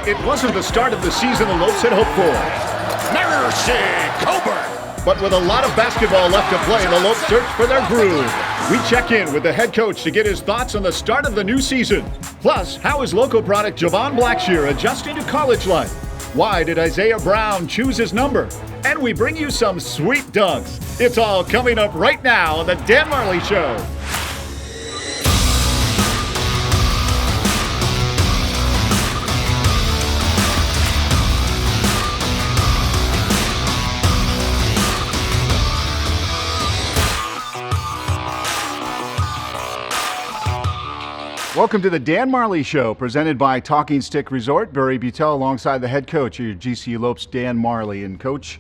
It wasn't the start of the season the Lopes had hoped for. Nursing Coburn. But with a lot of basketball left to play, the Lopes search for their groove. We check in with the head coach to get his thoughts on the start of the new season. Plus, how is local product Javon Blackshear adjusting to college life? Why did Isaiah Brown choose his number? And we bring you some sweet dunks. It's all coming up right now on the Dan Majerle Show. Welcome to the Dan Majerle Show, presented by Talking Stick Resort. Barry Butel alongside the head coach of your GCU Lopes, Dan Majerle. And coach,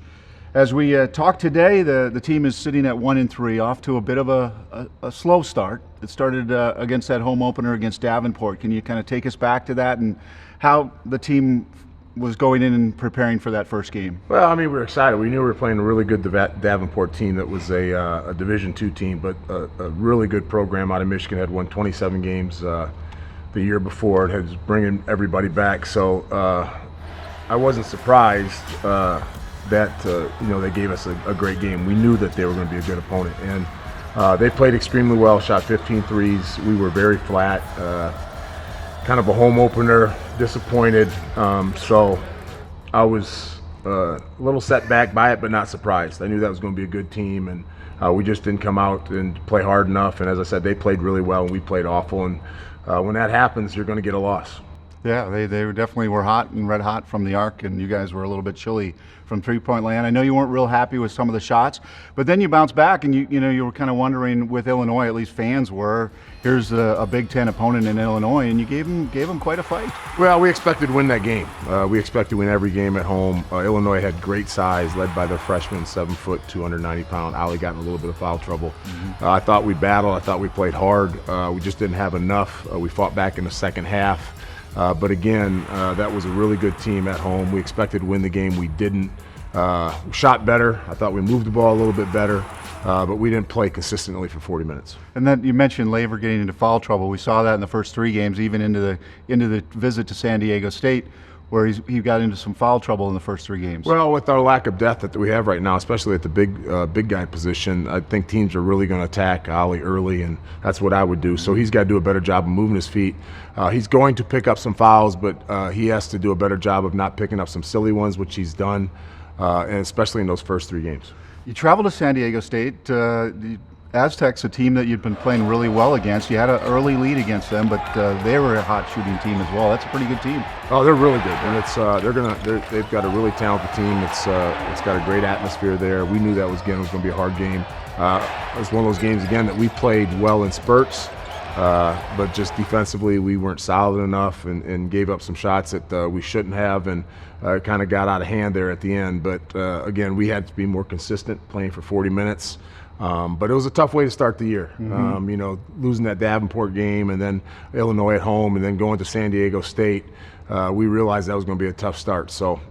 as we talk today, the team is sitting at 1-3, off to a bit of a slow start. It started against that home opener against Davenport. Can you kind of take us back to that and how the team was going in and preparing for that first game? Well, I mean, we were excited. We knew we were playing a really good Davenport team that was a Division II team, but a really good program out of Michigan. Had won 27 games the year before. It was bringing everybody back. So I wasn't surprised that they gave us a great game. We knew that they were going to be a good opponent, and they played extremely well. Shot 15 threes. We were very flat. Kind of a home opener, disappointed. So I was a little set back by it, but not surprised. I knew that was going to be a good team, and we just didn't come out and play hard enough. And as I said, they played really well, and we played awful. And when that happens, you're going to get a loss. Yeah, they definitely were hot and red hot from the arc, and you guys were a little bit chilly from three-point land. I know you weren't real happy with some of the shots, but then you bounced back, and you were kind of wondering with Illinois, at least fans were, here's a Big Ten opponent in Illinois, and you gave them quite a fight. Well, we expected to win that game. We expected to win every game at home. Illinois had great size, led by their freshman, 7 foot, 290-pound. Ali got in a little bit of foul trouble. I thought we battled. I thought we played hard. We just didn't have enough. We fought back in the second half. But again, that was a really good team at home. We expected to win the game. We didn't. We shot better. I thought we moved the ball a little bit better, but we didn't play consistently for 40 minutes. And then you mentioned Laver getting into foul trouble. We saw that in the first 3 games, even into the visit to San Diego State, where he got into some foul trouble in the first 3 games. Well, with our lack of depth that we have right now, especially at the big guy position, I think teams are really going to attack Ali early, and that's what I would do. So he's got to do a better job of moving his feet. He's going to pick up some fouls, but he has to do a better job of not picking up some silly ones, which he's done, and especially in those first 3 games. You traveled to San Diego State. The Aztecs, a team that you'd been playing really well against. You had an early lead against them, but they were a hot shooting team as well. That's a pretty good team. Oh, they're really good, and they've got a really talented team. It's got a great atmosphere there. We knew that was going to be a hard game. It was one of those games again that we played well in spurts, but just defensively we weren't solid enough and gave up some shots that we shouldn't have, and kind of got out of hand there at the end. But again, we had to be more consistent, playing for 40 minutes. But it was a tough way to start the year. Losing that Davenport game, and then Illinois at home, and then going to San Diego State. We realized that was going to be a tough start. So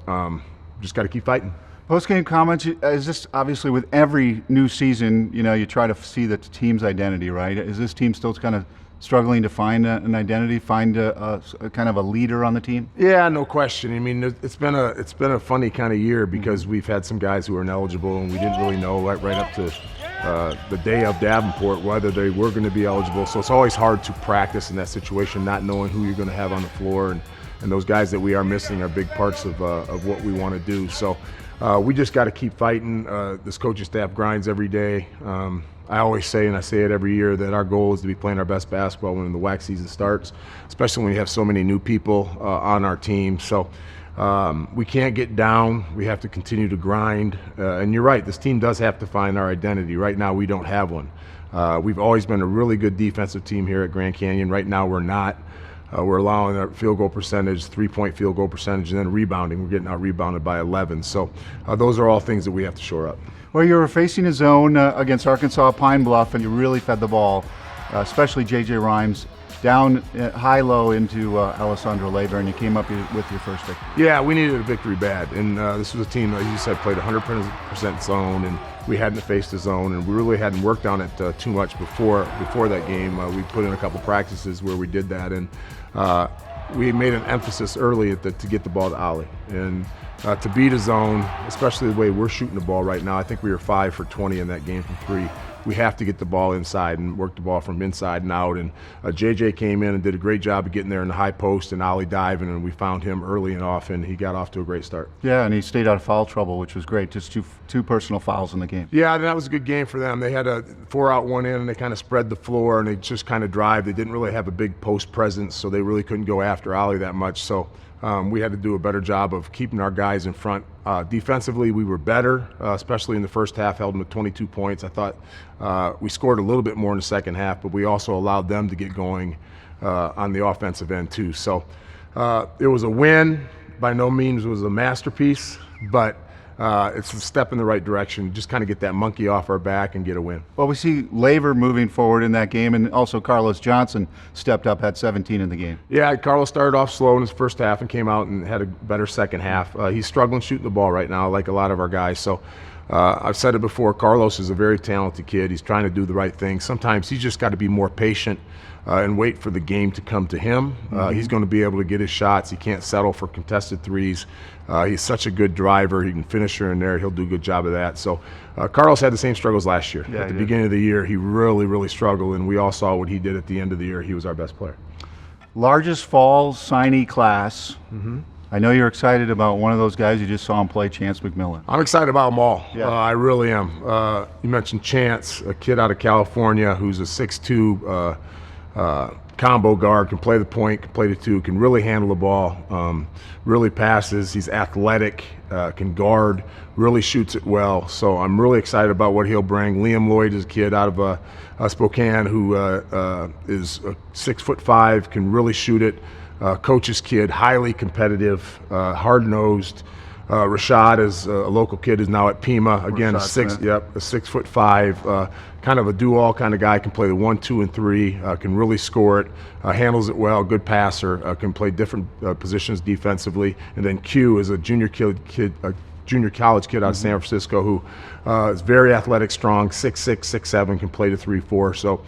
just got to keep fighting. Post-game comments, is this obviously with every new season, you try to see the team's identity, right? Is this team still kind of struggling to find an identity, find a kind of a leader on the team? Yeah, no question. I mean, it's been a funny kind of year because we've had some guys who are ineligible, and we didn't really know right up to the day of Davenport whether they were going to be eligible. So it's always hard to practice in that situation, not knowing who you're going to have on the floor, and those guys that we are missing are big parts of what we want to do. So we just got to keep fighting. This coaching staff grinds every day. I always say, and I say it every year, that our goal is to be playing our best basketball when the WAC season starts, especially when we have so many new people on our team. So we can't get down. We have to continue to grind. And you're right, this team does have to find our identity. Right now, we don't have one. We've always been a really good defensive team here at Grand Canyon. Right now, we're not. We're allowing our field goal percentage, 3-point field goal percentage, and then rebounding. We're getting out rebounded by 11. So those are all things that we have to shore up. Well, you were facing a zone against Arkansas Pine Bluff, and you really fed the ball, especially J.J. Rhymes, down high-low into Alessandro Laver, and you came up with your first victory. Yeah, we needed a victory bad, and this was a team that, as you said, played 100% zone, and we hadn't faced a zone, and we really hadn't worked on it too much before that game. We put in a couple practices where we did that, and we made an emphasis early to get the ball to Ollie. And to beat a zone, especially the way we're shooting the ball right now, I think we were 5 for 20 in that game from 3. We have to get the ball inside and work the ball from inside and out. And JJ came in and did a great job of getting there in the high post and Ollie diving, and we found him early and often. He got off to a great start. Yeah, and he stayed out of foul trouble, which was great. Just two personal fouls in the game. Yeah, that was a good game for them. They had a 4 out, 1 in, and they kind of spread the floor, and they just kind of drive. They didn't really have a big post presence, so they really couldn't go after Ollie that much. So we had to do a better job of keeping our guys in front. Defensively, we were better, especially in the first half, held them with 22 points. I thought we scored a little bit more in the second half, but we also allowed them to get going on the offensive end too. So it was a win. By no means was a masterpiece, but it's a step in the right direction. Just kind of get that monkey off our back and get a win. Well, we see Laver moving forward in that game, and also Carlos Johnson stepped up, had 17 in the game. Yeah, Carlos started off slow in his first half and came out and had a better second half. He's struggling shooting the ball right now, like a lot of our guys. So I've said it before, Carlos is a very talented kid. He's trying to do the right thing. Sometimes he's just got to be more patient and wait for the game to come to him. He's going to be able to get his shots. He can't settle for contested threes. He's such a good driver. He can finish her in there. He'll do a good job of that. So Carlos had the same struggles last year. Yeah, at the beginning of the year, he really, really struggled, and we all saw what he did at the end of the year. He was our best player. Largest fall signee class. I know you're excited about one of those guys. You just saw him play, Chance McMillan. I'm excited about them all. Yeah. I really am. You mentioned Chance, a kid out of California who's a 6'2", combo guard, can play the point, can play the two, can really handle the ball, really passes. He's athletic, can guard, really shoots it well. So I'm really excited about what he'll bring. Liam Lloyd is a kid out of Spokane who is 6'5", can really shoot it. Coach's kid, highly competitive, hard-nosed. Rashad is a local kid, is now at Pima. Again, a 6'5", kind of a do-all kind of guy. Can play the 1, 2, and 3. Can really score it. Handles it well. Good passer. Can play different positions defensively. And then Q is a junior college kid out of San Francisco who is very athletic, strong, 6'6", 6'7", can play the 3, 4. So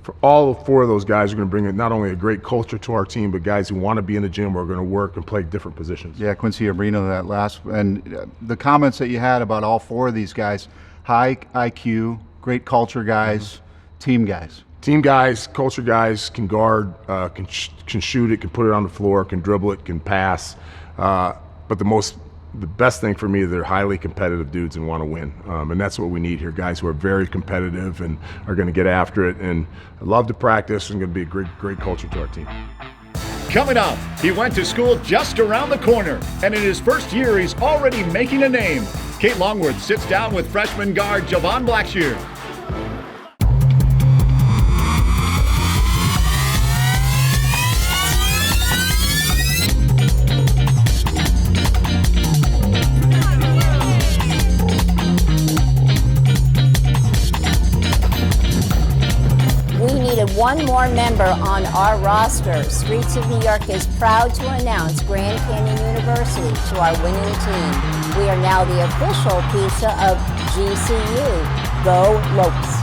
for all 4 of those guys, are going to bring not only a great culture to our team, but guys who want to be in the gym are going to work and play different positions. Yeah, Quincy Abrino, that last, and the comments that you had about all 4 of these guys, high IQ, great culture guys, team guys. Team guys, culture guys, can guard, can shoot it, can put it on the floor, can dribble it, can pass. But the best thing for me, they're highly competitive dudes and want to win. And that's what we need here, guys who are very competitive and are going to get after it and love to practice and going to be a great culture to our team. Coming up, he went to school just around the corner, and in his first year, he's already making a name. Kate Longworth sits down with freshman guard Javon Blackshear. One more member on our roster. Streets of New York is proud to announce Grand Canyon University to our winning team. We are now the official pizza of GCU. Go Lopes.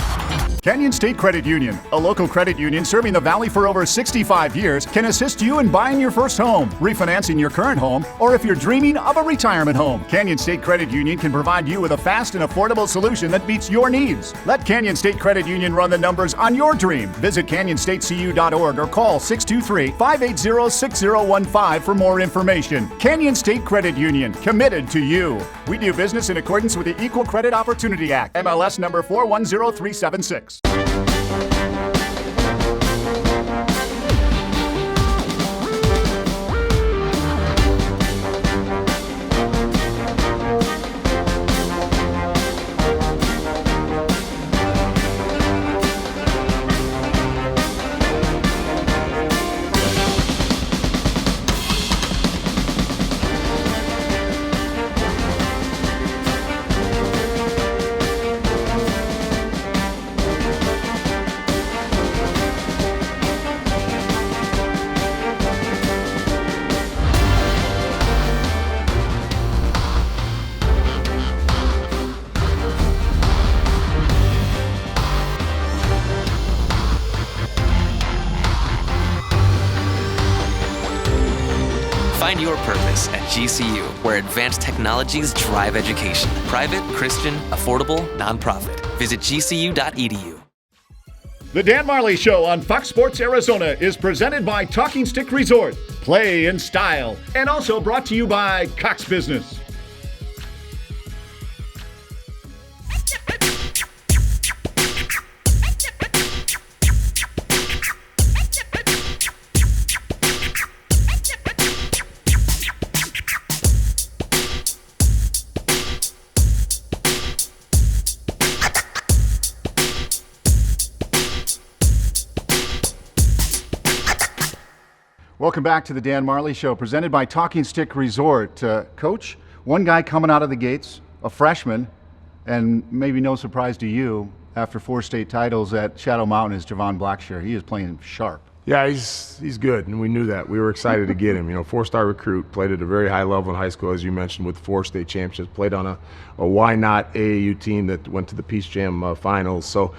Canyon State Credit Union, a local credit union serving the Valley for over 65 years, can assist you in buying your first home, refinancing your current home, or if you're dreaming of a retirement home. Canyon State Credit Union can provide you with a fast and affordable solution that meets your needs. Let Canyon State Credit Union run the numbers on your dream. Visit canyonstatecu.org or call 623-580-6015 for more information. Canyon State Credit Union, committed to you. We do business in accordance with the Equal Credit Opportunity Act, MLS number 410376. Find your purpose at GCU, where advanced technologies drive education. Private, Christian, affordable, nonprofit. Visit gcu.edu. The Dan Majerle Show on Fox Sports Arizona is presented by Talking Stick Resort. Play in style. And also brought to you by Cox Business. Welcome back to the Dan Majerle Show, presented by Talking Stick Resort. Coach, one guy coming out of the gates, a freshman, and maybe no surprise to you, after 4 state titles at Shadow Mountain, is Javon Blackshear. He is playing sharp. Yeah, he's good, and we knew that. We were excited to get him. 4-star recruit, played at a very high level in high school, as you mentioned, with 4 state championships, played on a Why Not AAU team that went to the Peace Jam finals. So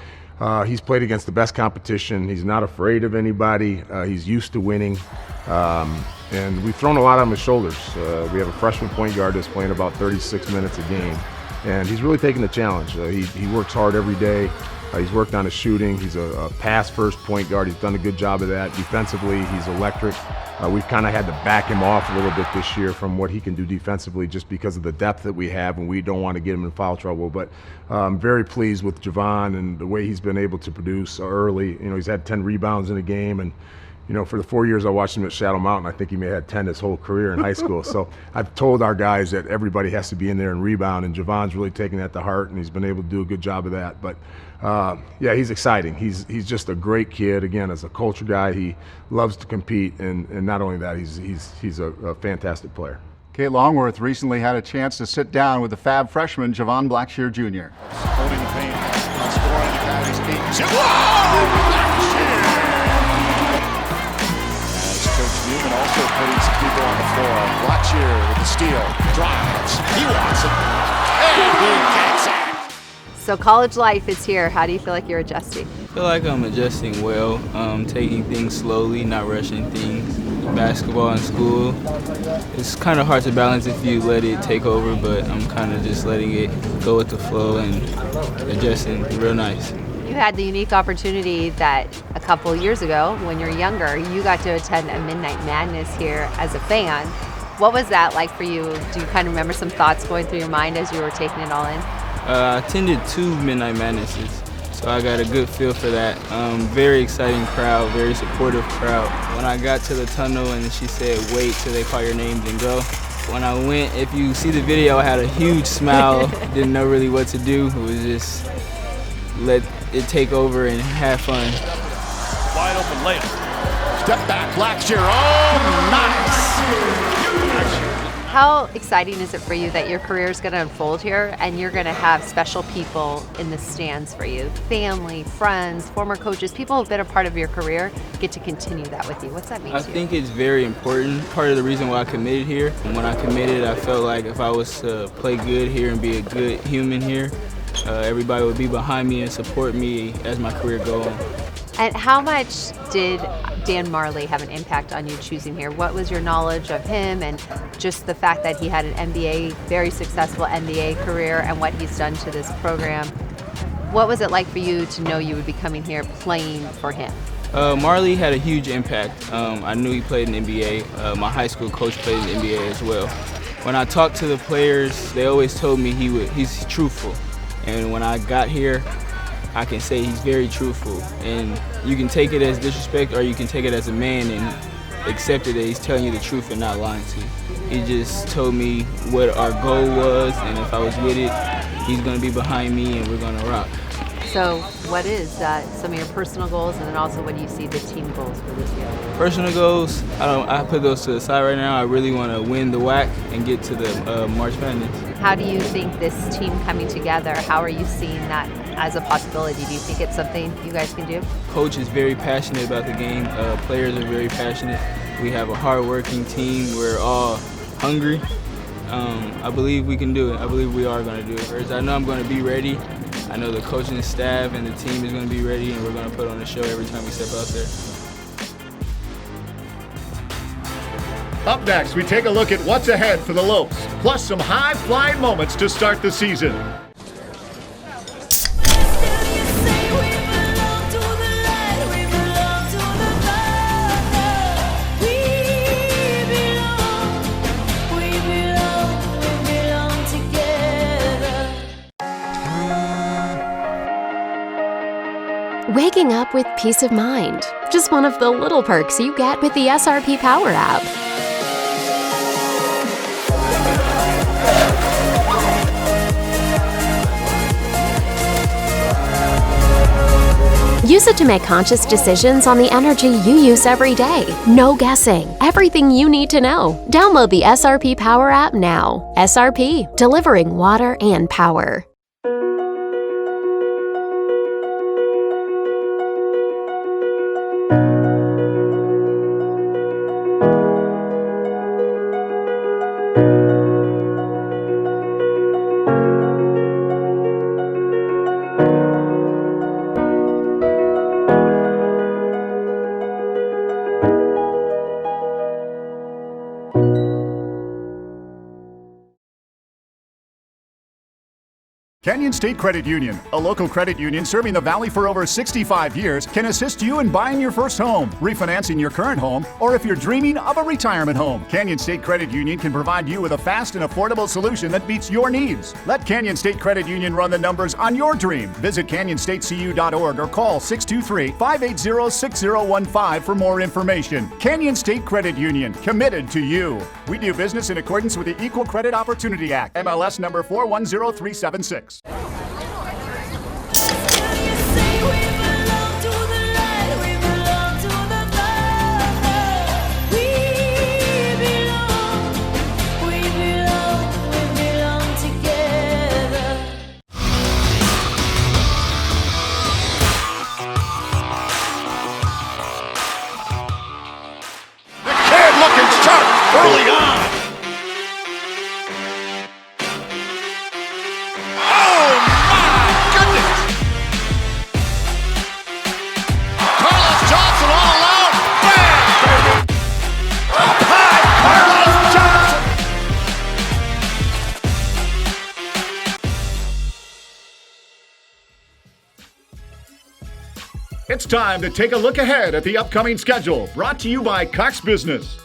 he's played against the best competition. He's not afraid of anybody. He's used to winning. And we've thrown a lot on his shoulders. We have a freshman point guard that's playing about 36 minutes a game. And he's really taking the challenge. He works hard every day. He's worked on his shooting. He's a pass-first point guard. He's done a good job of that. Defensively, he's electric. We've kind of had to back him off a little bit this year from what he can do defensively just because of the depth that we have, and we don't want to get him in foul trouble. But I'm very pleased with Javon and the way he's been able to produce early. He's had 10 rebounds in a game, and for the 4 years I watched him at Shadow Mountain, I think he may have had 10 his whole career in high school. So I've told our guys that everybody has to be in there and rebound, and Javon's really taken that to heart, and he's been able to do a good job of that. But yeah, he's exciting. He's just a great kid. Again, as a culture guy, he loves to compete, and not only that, he's a fantastic player. Kate Longworth recently had a chance to sit down with the fab freshman, Javon Blackshear Jr. Holding the paint, scoring the guy's feet. Whoa! Blackshear! As Coach Newman also putting some people on the floor. Blackshear with the steal, drives, he wants it, and he gets it. So college life is here. How do you feel like you're adjusting? I feel like I'm adjusting well, taking things slowly, not rushing things. Basketball in school, it's kind of hard to balance if you let it take over, but I'm kind of just letting it go with the flow and adjusting real nice. You had the unique opportunity that a couple years ago, when you're younger, you got to attend a Midnight Madness here as a fan. What was that like for you? Do you kind of remember some thoughts going through your mind as you were taking it all in? I attended 2 Midnight Madnesses, so I got a good feel for that. Very exciting crowd, very supportive crowd. When I got to the tunnel and she said, wait till they call your name, then go. When I went, if you see the video, I had a huge smile, didn't know really what to do. It was just let it take over and have fun. Wide open layup. Step back, Blackshear. Oh, nice! How exciting is it for you that your career is going to unfold here and you're going to have special people in the stands for you? Family, friends, former coaches, people who have been a part of your career get to continue that with you. What's that mean to you? I think it's very important. Part of the reason why I committed here. And when I committed, I felt like if I was to play good here and be a good human here, everybody would be behind me and support me as my career goes on. And how much did Dan Majerle have an impact on you choosing here? What was your knowledge of him and just the fact that he had an NBA, very successful NBA career, and what he's done to this program? What was it like for you to know you would be coming here playing for him? Majerle had a huge impact. I knew he played in the NBA. My high school coach played in the NBA as well. When I talked to the players, they always told me he's truthful. And when I got here, I can say he's very truthful, and you can take it as disrespect or you can take it as a man and accept it that he's telling you the truth and not lying to you. He just told me what our goal was, and if I was with it, he's going to be behind me and we're going to rock. So what is some of your personal goals, and then also what do you see the team goals for this year? Personal goals, I put those to the side right now. I really want to win the WAC and get to the March Madness. How do you think this team coming together, how are you seeing that as a possibility? Do you think it's something you guys can do? Coach is very passionate about the game. Players are very passionate. We have a hard-working team. We're all hungry. I believe we can do it. I believe we are going to do it. First, I know I'm going to be ready. I know the coaching staff and the team is going to be ready, and we're going to put on a show every time we step out there. Up next, we take a look at what's ahead for the Lopes, plus some high-flying moments to start the season. Waking up with peace of mind. Just one of the little perks you get with the SRP Power app. Use it to make conscious decisions on the energy you use every day. No guessing. Everything you need to know. Download the SRP Power app now. SRP, delivering water and power. Canyon State Credit Union, a local credit union serving the Valley for over 65 years, can assist you in buying your first home, refinancing your current home, or if you're dreaming of a retirement home. Canyon State Credit Union can provide you with a fast and affordable solution that meets your needs. Let Canyon State Credit Union run the numbers on your dream. Visit canyonstatecu.org or call 623-580-6015 for more information. Canyon State Credit Union, committed to you. We do business in accordance with the Equal Credit Opportunity Act, MLS number 410376. It's time to take a look ahead at the upcoming schedule, brought to you by Cox Business.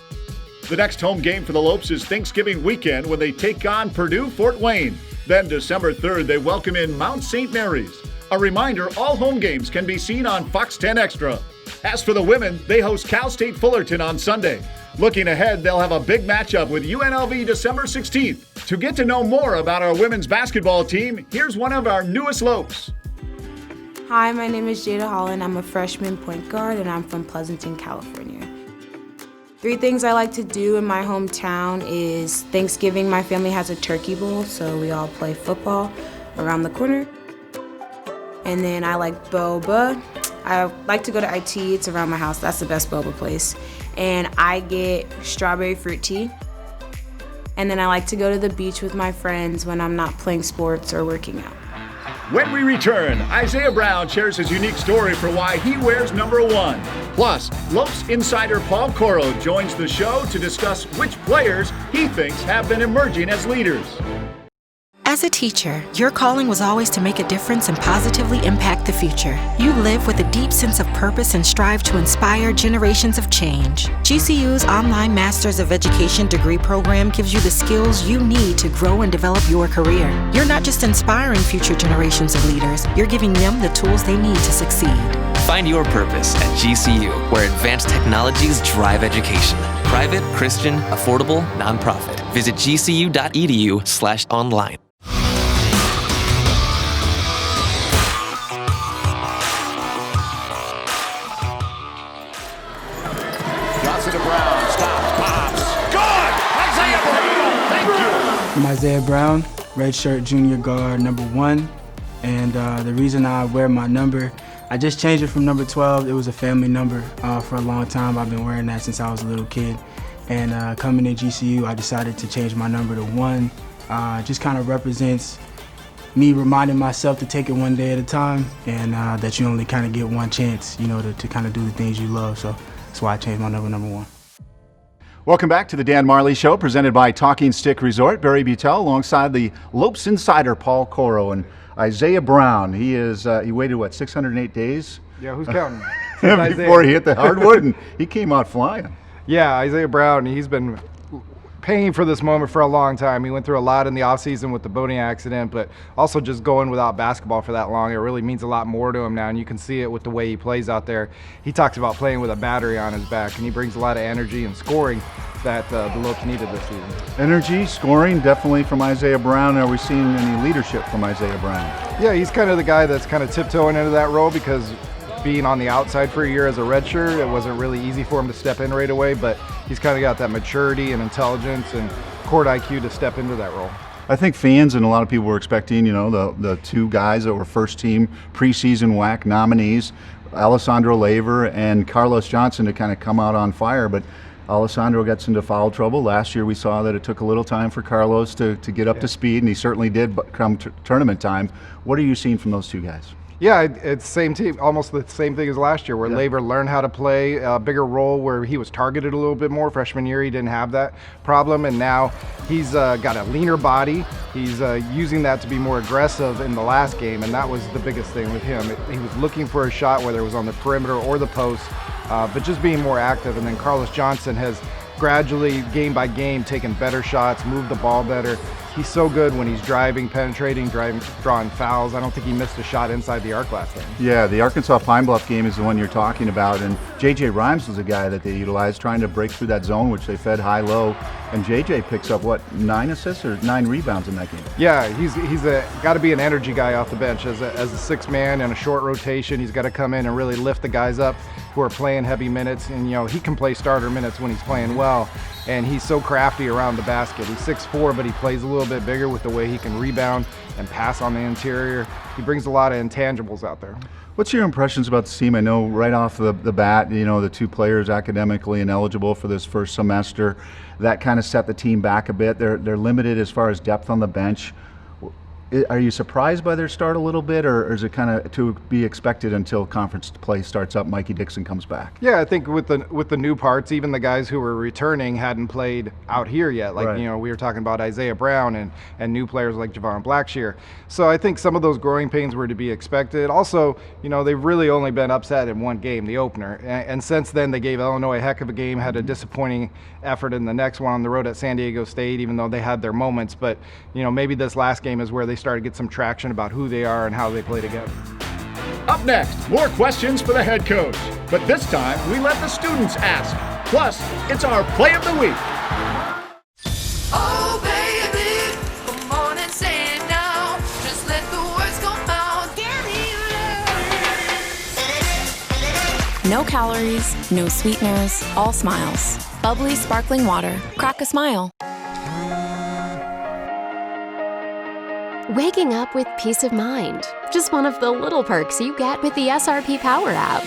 The next home game for the Lopes is Thanksgiving weekend when they take on Purdue Fort Wayne. Then December 3rd, they welcome in Mount St. Mary's. A reminder, all home games can be seen on Fox 10 Extra. As for the women, they host Cal State Fullerton on Sunday. Looking ahead, they'll have a big matchup with UNLV December 16th. To get to know more about our women's basketball team, here's one of our newest Lopes. Hi, my name is Jada Holland. I'm a freshman point guard and I'm from Pleasanton, California. 3 things I like to do in my hometown is Thanksgiving, my family has a turkey bowl, so we all play football around the corner. And then I like boba. I like to go to IT, it's around my house, that's the best boba place. And I get strawberry fruit tea. And then I like to go to the beach with my friends when I'm not playing sports or working out. When we return, Isaiah Brown shares his unique story for why he wears number 1. Plus, Lopes Insider Paul Coro joins the show to discuss which players he thinks have been emerging as leaders. As a teacher, your calling was always to make a difference and positively impact the future. You live with a deep sense of purpose and strive to inspire generations of change. GCU's online Masters of Education degree program gives you the skills you need to grow and develop your career. You're not just inspiring future generations of leaders, you're giving them the tools they need to succeed. Find your purpose at GCU, where advanced technologies drive education. Private, Christian, affordable, nonprofit. Visit gcu.edu/online. Brown stops, pops. Good! Isaiah Brown! Thank you! I'm Isaiah Brown, redshirt junior guard number 1. And the reason I wear my number, I just changed it from number 12. It was a family number for a long time. I've been wearing that since I was a little kid. And coming to GCU, I decided to change my number to 1. Just kind of represents me reminding myself to take it one day at a time, and that you only kind of get one chance, you know, to kind of do the things you love. So that's why I changed my number 1. Welcome back to the Dan Majerle Show, presented by Talking Stick Resort. Barry Butel alongside the Lopes Insider Paul Coro and Isiah Brown. He waited 608 days? Yeah, who's counting? Before he hit the hardwood, and he came out flying. Yeah, Isaiah Brown, he's been paying for this moment for a long time. He went through a lot in the offseason with the boating accident, but also just going without basketball for that long, it really means a lot more to him now, and you can see it with the way he plays out there. He talks about playing with a battery on his back, and he brings a lot of energy and scoring that the Lopes needed this season. Energy, scoring, definitely from Isiah Brown. Are we seeing any leadership from Isiah Brown? Yeah, he's kind of the guy that's kind of tiptoeing into that role, because being on the outside for a year as a redshirt, it wasn't really easy for him to step in right away, but he's kind of got that maturity and intelligence and court IQ to step into that role. I think fans and a lot of people were expecting, the two guys that were first team preseason WAC nominees, Alessandro Laver and Carlos Johnson, to kind of come out on fire, but Alessandro gets into foul trouble. Last year we saw that it took a little time for Carlos to get up to speed, and he certainly did come tournament time. What are you seeing from those two guys? Yeah, it's same team, almost the same thing as last year, where Laver learned how to play a bigger role where he was targeted a little bit more. Freshman year, he didn't have that problem, and now he's got a leaner body. He's using that to be more aggressive in the last game, and that was the biggest thing with him. He was looking for a shot, whether it was on the perimeter or the post, but just being more active. And then Carlos Johnson has gradually, game by game, taken better shots, moved the ball better. He's so good when he's driving, penetrating, drawing fouls. I don't think he missed a shot inside the arc last game. Yeah, the Arkansas Pine Bluff game is the one you're talking about, and J.J. Rhymes was a guy that they utilized trying to break through that zone, which they fed high-low, and J.J. picks up, 9 assists or 9 rebounds in that game? Yeah, he's got to be an energy guy off the bench. As a sixth man in a short rotation, he's got to come in and really lift the guys up who are playing heavy minutes, and he can play starter minutes when he's playing well, and he's so crafty around the basket. He's 6'4", but he plays a little bit bigger with the way he can rebound and pass on the interior. He brings a lot of intangibles out there. What's your impressions about the team? I know right off the bat, the two players academically ineligible for this first semester, that kind of set the team back a bit. They're limited as far as depth on the bench. Are you surprised by their start a little bit, or is it kind of to be expected until conference play starts up, Mikey Dixon comes back? Yeah, I think with the new parts, even the guys who were returning hadn't played out here yet. Like, right. We were talking about Isaiah Brown and new players like Javon Blackshear. So I think some of those growing pains were to be expected. Also, they've really only been upset in one game, the opener. And since then, they gave Illinois a heck of a game, had a disappointing effort in the next one on the road at San Diego State, even though they had their moments. But, maybe this last game is where they started to get some traction about who they are and how they play together. Up next, more questions for the head coach. But this time, we let the students ask. Plus, it's our play of the week. Oh, baby, come on and say it now. Just let the words come out. No calories, no sweeteners, all smiles. Bubbly sparkling water. Crack a smile. Waking up with peace of mind. Just one of the little perks you get with the SRP Power app.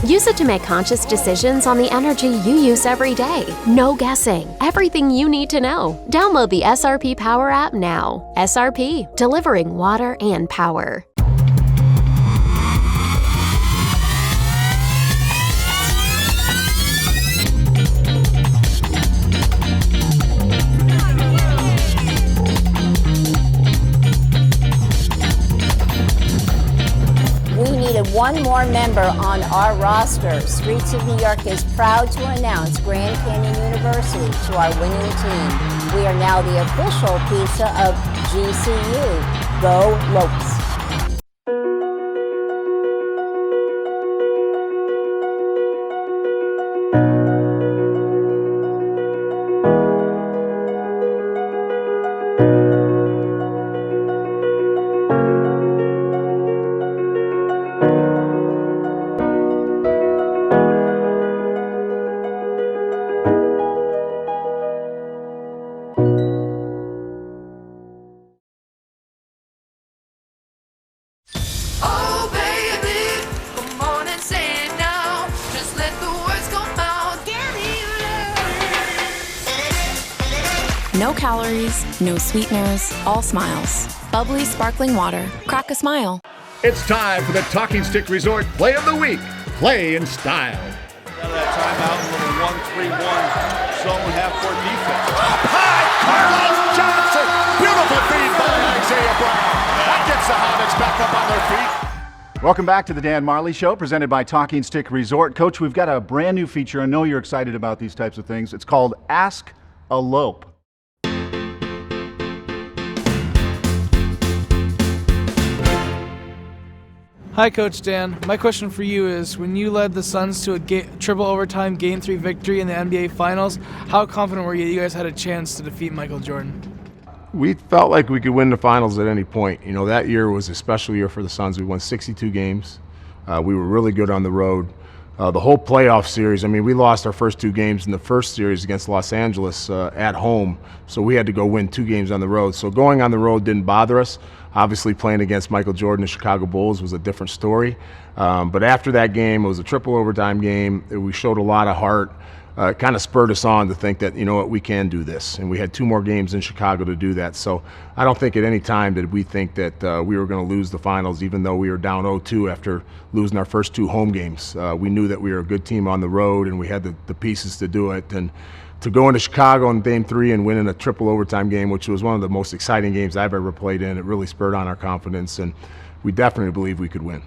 Use it to make conscious decisions on the energy you use every day. No guessing. Everything you need to know. Download the SRP Power app now. SRP, delivering water and power. One more member on our roster. Streets of New York is proud to announce Grand Canyon University to our winning team. We are now the official pizza of GCU. Go Lopes! Oh, baby, come on and say it now. Just let the words come out. No calories, no sweeteners, all smiles. bubbly, sparkling water. Crack a smile. It's time for the Talking Stick Resort Play of the Week. Play in style. Out of that timeout, a little 1-3-1 zone half-court defense. Up high, Carlos Johnson. Beautiful feed by Isaiah Brown. That gets the Hobbits back up on their feet. Welcome back to the Dan Majerle Show, presented by Talking Stick Resort. Coach, we've got a brand new feature. I know you're excited about these types of things. It's called Ask a Lope. Hi, Coach Dan. My question for you is, when you led the Suns to a triple overtime Game 3 victory in the NBA Finals, how confident were you guys had a chance to defeat Michael Jordan? We felt like we could win the finals at any point. You know, that year was a special year for the Suns. We won 62 games. We were really good on the road. The whole playoff series, I mean, we lost our first 2 games in the first series against Los Angeles at home, so we had to go win 2 games on the road. So going on the road didn't bother us. Obviously, playing against Michael Jordan and Chicago Bulls was a different story. But after that game, it was a triple overtime game. We showed a lot of heart. It kind of spurred us on to think that, you know what, we can do this. And we had 2 more games in Chicago to do that. So I don't think at any time did we think that we were going to lose the finals, even though we were down 0-2 after losing our first 2 home games. We knew that we were a good team on the road, and we had the pieces to do it. And to go into Chicago in Game 3 and win in a triple overtime game, which was one of the most exciting games I've ever played in, it really spurred on our confidence, and we definitely believe we could win.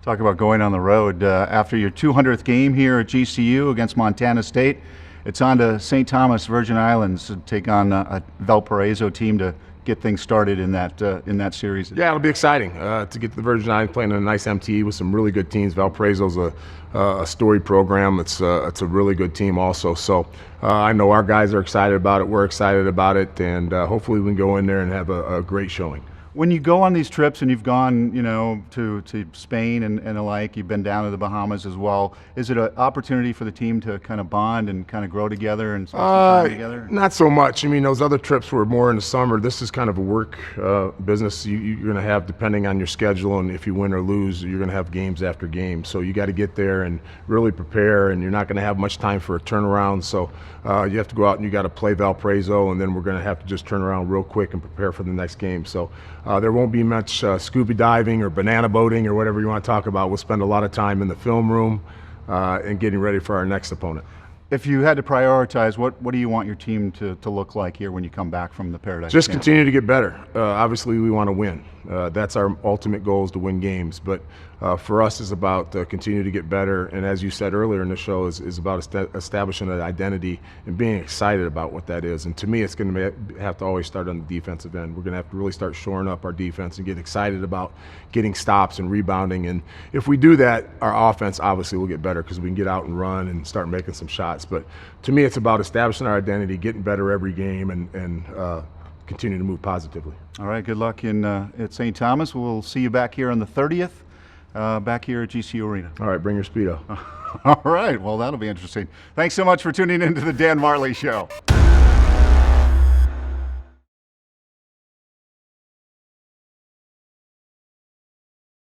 Talk about going on the road. After your 200th game here at GCU against Montana State, it's on to St. Thomas, Virgin Islands, to take on a Valparaiso team to get things started in that series. Yeah, it'll be exciting to get to the Virgin Islands, playing in a nice MTE with some really good teams. Valparaiso's a storied program. It's a really good team also. So I know our guys are excited about it. We're excited about it, and hopefully we can go in there and have a great showing. When you go on these trips and you've gone, you know, to Spain and the like, you've been down to the Bahamas as well, is it an opportunity for the team to kind of bond and kind of grow together and spend some time together? Not so much. I mean, those other trips were more in the summer. This is kind of a work business. You're going to have, depending on your schedule, and if you win or lose, you're going to have games after game. So you got to get there and really prepare, and you're not going to have much time for a turnaround. So you have to go out and you got to play Valparaiso, and then we're going to have to just turn around real quick and prepare for the next game. So there won't be much scuba diving or banana boating or whatever you want to talk about. We'll spend a lot of time in the film room and getting ready for our next opponent. If you had to prioritize, what do you want your team to look like here when you come back from the Paradise Just Camp? continue to get better. Obviously, we want to win. That's our ultimate goal, is to win games. But for us, it's about continue to get better. And as you said earlier in the show, is about establishing an identity and being excited about what that is. And to me, it's going to have to always start on the defensive end. We're going to have to really start shoring up our defense and get excited about getting stops and rebounding. And if we do that, our offense obviously will get better because we can get out and run and start making some shots. But to me, it's about establishing our identity, getting better every game, and continue to move positively. All right, good luck at St. Thomas. We'll see you back here on the 30th, back here at GCU Arena. All right, bring your Speedo. All right, well, that'll be interesting. Thanks so much for tuning in to the Dan Majerle Show.